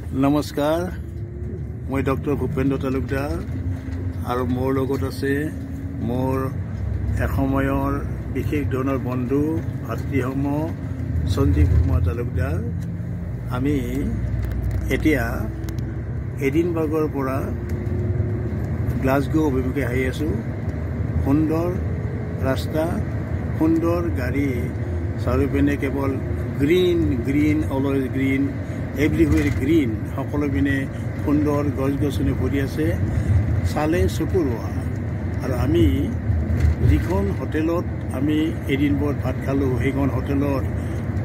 নমস্কাৰ, মই ডক্টৰ ভূপেন্দ্ৰ তালুকদাৰ আৰু মোৰ লগত আছে মোৰ এসময়ৰ বিশেষ ধৰণৰ বন্ধু ভাতৃসম সঞ্জীৱ কুমাৰ তালুকদাৰ। আমি এতিয়া এডিনবাৰ্গৰ পৰা গ্লাছগো অভিমুখে আহি আছোঁ। সুন্দৰ ৰাস্তা, সুন্দৰ গাড়ী, চাৰিওপিনে কেৱল green green, always green, everywhere green, সকলো পিনে সুন্দৰ গছ গছনি ভৰি আছে, চালে চকুৰোৱা। আৰু আমি যিখন হোটেলত আমি এডিনবাৰ্গত ভাত খালোঁ, সেইখন হোটেলত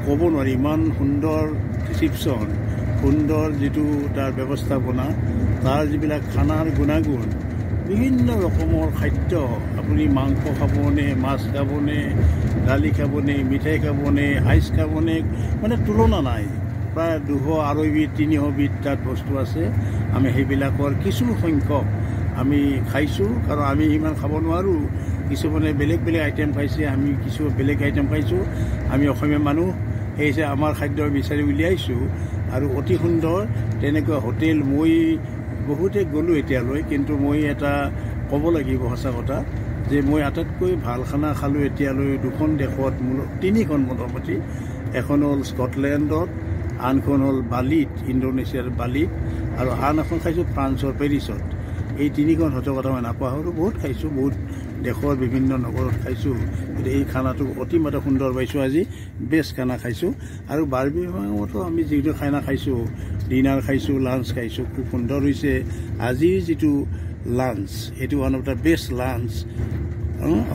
ক'ব নোৱাৰি ইমান সুন্দৰ ৰিচিপশ্যন, সুন্দৰ যিটো তাৰ ব্যৱস্থাপনা, তাৰ যিবিলাক খানাৰ গুণাগুণ, বিভিন্ন ৰকমৰ খাদ্য, আপুনি মাংস খাবনে, মাছ খাবনে, দালি খাবনে, মিঠাই খাবনে, আইচ খাবনে, মানে তুলনা নাই। প্ৰায় 200 বিধ 300 বিধ তাত বস্তু আছে। আমি সেইবিলাকৰ কিছু সংখ্যক আমি খাইছোঁ, কাৰণ আমি ইমান খাব নোৱাৰোঁ। কিছুমানে বেলেগ বেলেগ আইটেম খাইছে, আমি কিছু বেলেগ আইটেম খাইছোঁ। আমি অসমীয়া মানুহ, সেই হিচাপে আমাৰ খাদ্য বিচাৰি উলিয়াইছোঁ। আৰু অতি সুন্দৰ তেনেকুৱা হোটেল মই বহুতে গ'লোঁ এতিয়ালৈ, কিন্তু মই এটা ক'ব লাগিব সঁচা কথা, যে মই আটাইতকৈ ভাল খানা খালোঁ এতিয়ালৈ দুখন দেশত, তিনিখন মোটামুটি। এখন হ'ল স্কটলেণ্ডত, আনখন হ'ল বালিত, ইণ্ডোনেছিয়াৰ বালিত, আৰু আন এখন খাইছোঁ ফ্ৰান্সৰ পেৰিছত। এই তিনিখন হোটেলৰ কথা মই নাপাহৰোঁ। বহুত খাইছোঁ, বহুত দেশৰ বিভিন্ন নগৰত খাইছোঁ, কিন্তু এই খানাটো অতিমাত্ৰা সুন্দৰ পাইছোঁ। আজি বেষ্ট খানা খাইছোঁ। আৰু বাৰ্মিংহামতো আমি যিটো খানা খাইছোঁ, ডিনাৰ খাইছোঁ, লাঞ্চ খাইছোঁ, খুব সুন্দৰ হৈছে। আজিৰ যিটো লাঞ্চ, এইটো one of the best lunch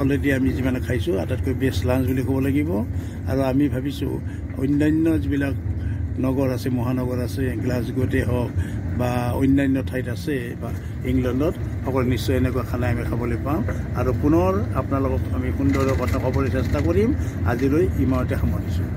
already আমি যিমান খাইছোঁ, আটাইতকৈ বেষ্ট লাঞ্চ বুলি ক'ব লাগিব। আৰু আমি ভাবিছোঁ অন্যান্য যিবিলাক নগৰ আছে, মহানগৰ আছে, গ্লাছগোতে হওক বা অন্যান্য ঠাইত আছে বা ইংলেণ্ডত, সকলো নিশ্চয় এনেকুৱা খানা আমি খাবলৈ পাম। আৰু পুনৰ আপোনালোকক আমি সুন্দৰ কথা ক'বলৈ চেষ্টা কৰিম। আজিলৈ ইমানতে সামৰিছোঁ।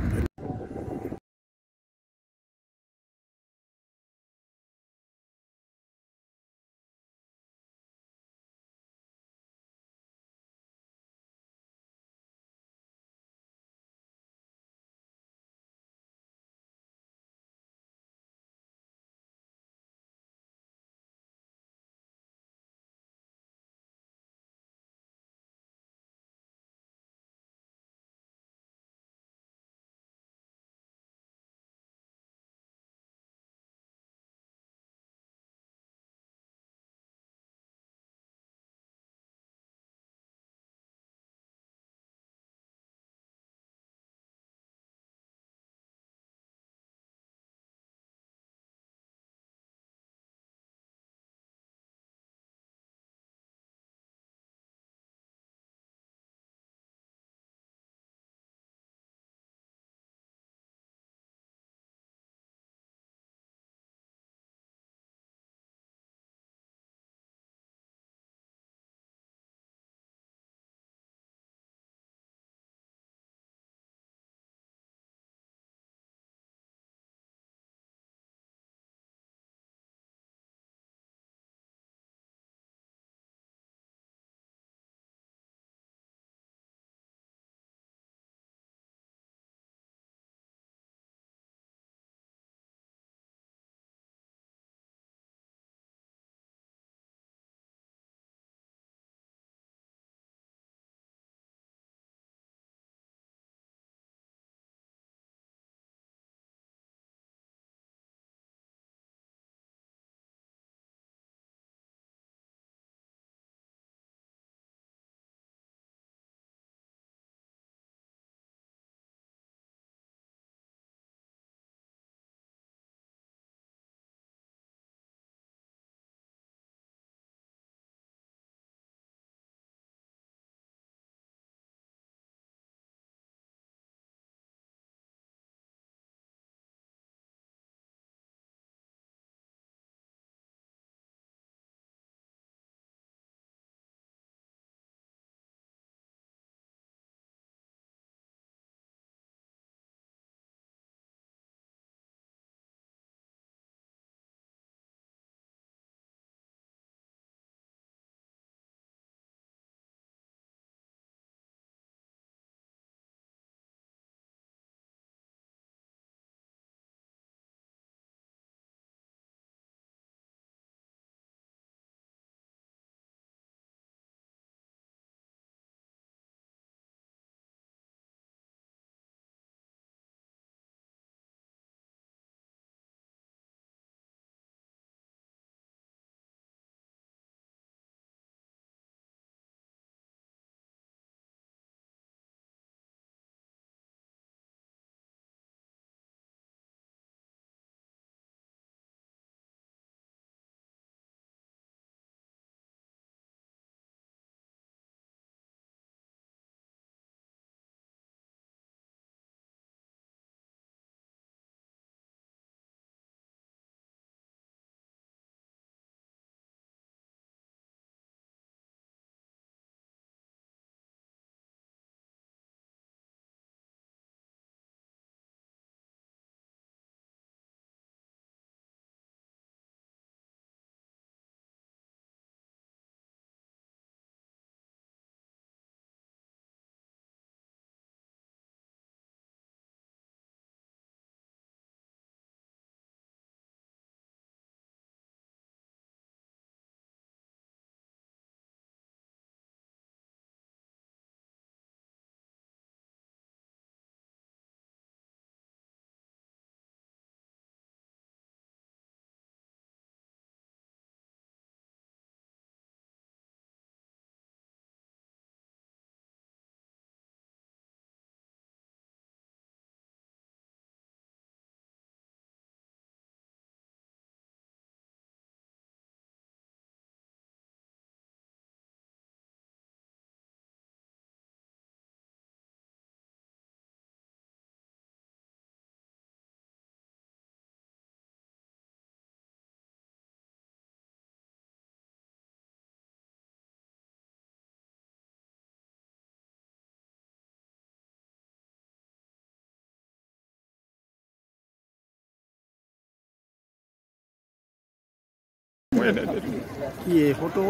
কি ফটো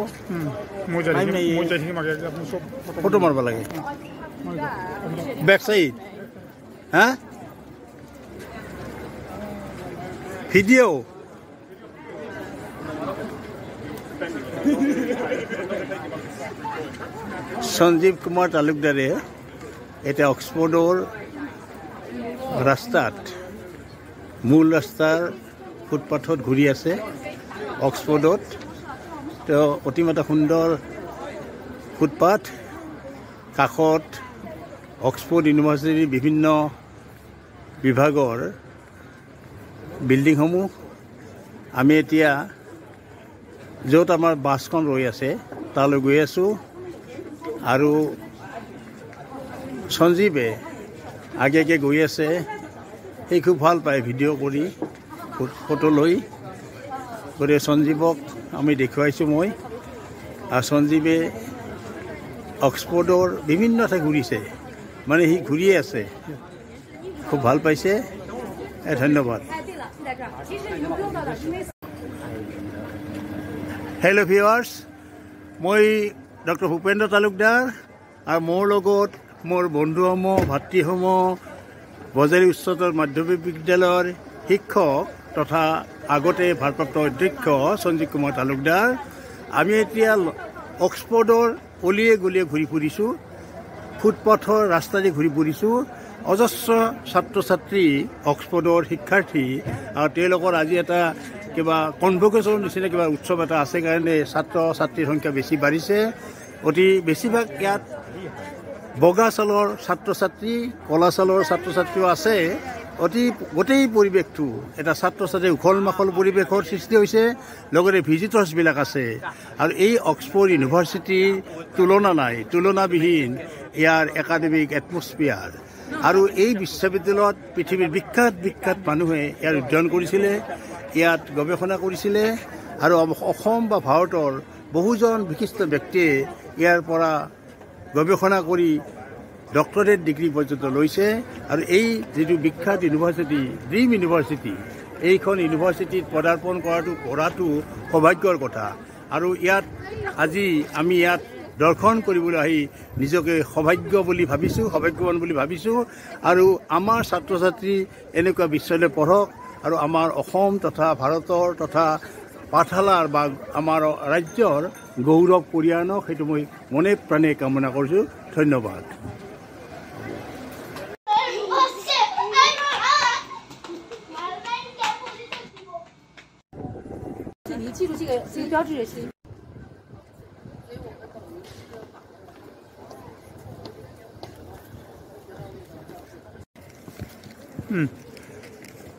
ফটো ফটো মাৰবা লাগে ব্যাক সাইড হ্যাঁ ভিডিও সঞ্জীৱ কুমাৰ তালুকদাৰে এতিয়া অক্সফৰ্ডৰ ৰাস্তাত মূল ৰাস্তাৰ ফুটপাথত ঘূৰি আছে অক্সফৰ্ডত তেওঁ অতিমাত্ৰা সুন্দৰ ফুটপাথ কাষত অক্সফৰ্ড ইউনিভাৰ্চিটিৰ বিভিন্ন বিভাগৰ বিল্ডিংসমূহ আমি এতিয়া য'ত আমাৰ বাছখন ৰৈ আছে তালৈ গৈ আছোঁ আৰু সঞ্জীৱে আগে আগে গৈ আছে সেই খুব ভাল পায় ভিডিঅ' কৰি ফটো লৈ গতিকে সঞ্জীৱক আমি দেখুৱাইছোঁ মই আৰু সঞ্জীৱে অক্সফৰ্ডৰ বিভিন্ন ঠাই ঘূৰিছে মানে সি ঘূৰিয়ে আছে খুব ভাল পাইছে ধন্যবাদ হেল্ল' ভিউৱাৰ্ছ মই ডক্টৰ ভূপেন্দ্ৰ তালুকদাৰ আৰু মোৰ লগত মোৰ বন্ধুসমূহ ভাতৃসমূহ বজালী উচ্চতৰ মাধ্যমিক বিদ্যালয়ৰ শিক্ষক তথা আগতে ভাৰপ্ৰাপ্ত অধ্যক্ষ সঞ্জীৱ কুমাৰ তালুকদাৰ আমি এতিয়া অক্সফৰ্ডৰ অলিয়ে গলিয়ে ঘূৰি ফুৰিছোঁ ফুটপাথৰ ৰাস্তাৰে ঘূৰি ফুৰিছোঁ অজস্ৰ ছাত্ৰ ছাত্ৰী অক্সফৰ্ডৰ শিক্ষাৰ্থী আৰু তেওঁলোকৰ আজি এটা কিবা কনভকেশ্যনৰ নিচিনা কিবা উৎসৱ এটা আছে কাৰণে ছাত্ৰ ছাত্ৰীৰ সংখ্যা বেছি বাঢ়িছে অতি বেছিভাগ ইয়াত বগা ছালৰ ছাত্ৰ ছাত্ৰী কলা ছালৰ ছাত্ৰ ছাত্ৰীও আছে অতি গোটেই পৰিৱেশটো এটা ছাত্ৰ ছাত্ৰীৰ উখল মাখল পৰিৱেশৰ সৃষ্টি হৈছে লগতে ভিজিটৰ্ছবিলাক আছে আৰু এই অক্সফৰ্ড ইউনিভাৰ্চিটিৰ তুলনা নাই তুলনাবিহীন ইয়াৰ একাডেমিক এটমস্ফিয়াৰ আৰু এই বিশ্ববিদ্যালয়ত পৃথিৱীৰ বিখ্যাত মানুহে ইয়াৰ অধ্যয়ন কৰিছিলে ইয়াত গৱেষণা কৰিছিলে আৰু অসম বা ভাৰতৰ বহুজন বিশিষ্ট ব্যক্তিয়ে ইয়াৰ পৰা গৱেষণা কৰি ডক্টৰেট ডিগ্ৰী পৰ্যন্ত লৈছে আৰু এই যিটো বিখ্যাত ইউনিভাৰ্চিটি ড্ৰিম ইউনিভাৰ্চিটি এইখন ইউনিভাৰ্চিটিত পদাৰ্পণ কৰাটো সৌভাগ্যৰ কথা আৰু ইয়াত আজি আমি ইয়াত দৰ্শন কৰিবলৈ আহি নিজকে সৌভাগ্যৱান বুলি ভাবিছোঁ আৰু আমাৰ ছাত্ৰ ছাত্ৰী এনেকুৱা বিশ্বলৈ পঢ়ক আৰু আমাৰ অসম তথা ভাৰতৰ তথা পাঠশালাৰ বা আমাৰ ৰাজ্যৰ গৌৰৱ কঢ়িয়াই আনক সেইটো মই মনে প্ৰাণে কামনা কৰিছোঁ ধন্যবাদ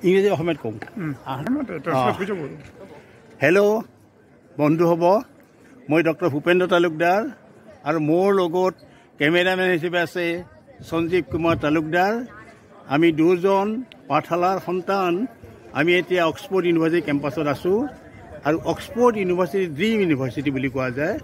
ইংৰাজী অসমীয়াত কওঁ হেল্ল' বন্ধু হ'ব মই ডক্টৰ ভূপেন্দ্ৰ তালুকদাৰ আৰু মোৰ লগত কেমেৰামেন হিচাপে আছে সঞ্জীৱ কুমাৰ তালুকদাৰ আমি দুজন পাঠশালাৰ সন্তান আমি এতিয়া অক্সফৰ্ড ইউনিভাৰ্চিটি কেম্পাছত আছোঁ আৰু অক্সফৰ্ড ইউনিভাৰ্চিটি ড্ৰিম ইউনিভাৰ্চিটি বুলি কোৱা যায়